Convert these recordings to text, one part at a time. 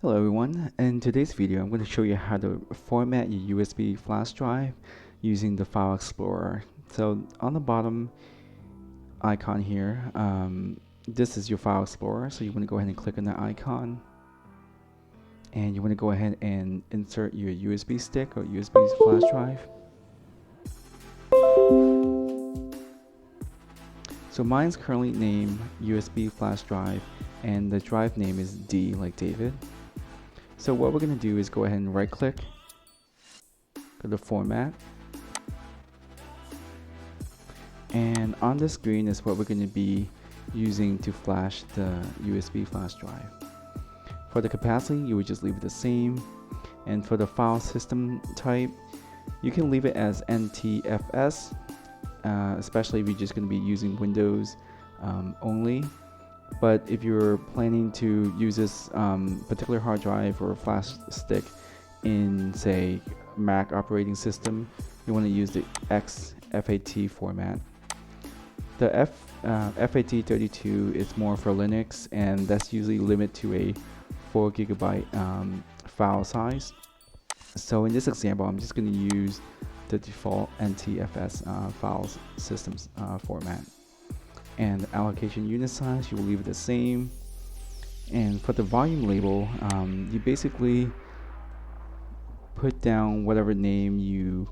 Hello everyone, in today's video I'm going to show you how to format your USB flash drive using the File Explorer. So on the bottom icon here, this is your File Explorer, so you want to go ahead and click on that icon and you want to go ahead and insert your USB stick or USB flash drive. So mine's currently named USB flash drive and the drive name is D like David. So what we're going to do is go ahead and right click, go to format, and on the screen is what we're going to be using to flash the USB flash drive. For the capacity, you would just leave it the same, and for the file system type, you can leave it as NTFS, especially if you're just going to be using Windows only. But if you're planning to use this particular hard drive or flash stick in, say, Mac operating system, you want to use the XFAT format. The FAT32 is more for Linux, and that's usually limited to a 4 GB file size. So in this example, I'm just going to use the default NTFS file systems format. And the allocation unit size, you will leave it the same. And for the volume label, you basically put down whatever name you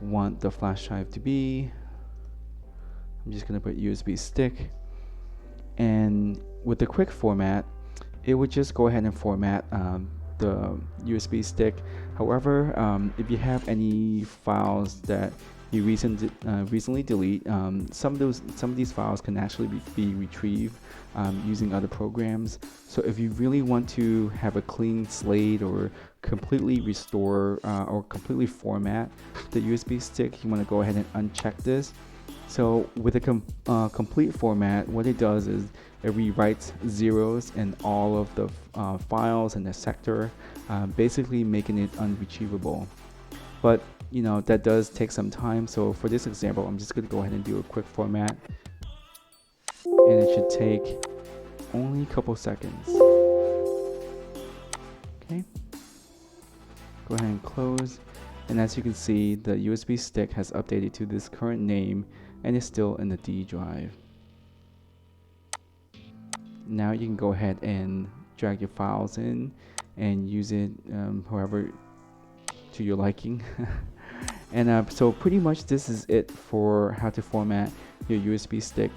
want the flash drive to be. I'm just going to put USB stick. And with the quick format, it would just go ahead and format the USB stick. However, if you have any files that you recently delete, some of these files can actually be retrieved using other programs. So if you really want to have a clean slate or completely restore or completely format the USB stick, you want to go ahead and uncheck this. So with a complete format, what it does is it rewrites zeros in all of the files in the sector, basically making it unretrievable. But you know, that does take some time, so for this example I'm just going to go ahead and do a quick format, and it should take only a couple seconds. Okay, go ahead and close, and as you can see, the USB stick has updated to this current name and is still in the D drive. Now you can go ahead and drag your files in and use it however to your liking. And so pretty much this is it for how to format your USB stick.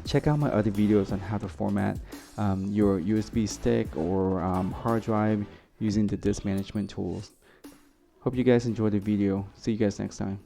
Check out my other videos on how to format your USB stick or hard drive using the disk management tools. Hope you guys enjoyed the video. See you guys next time.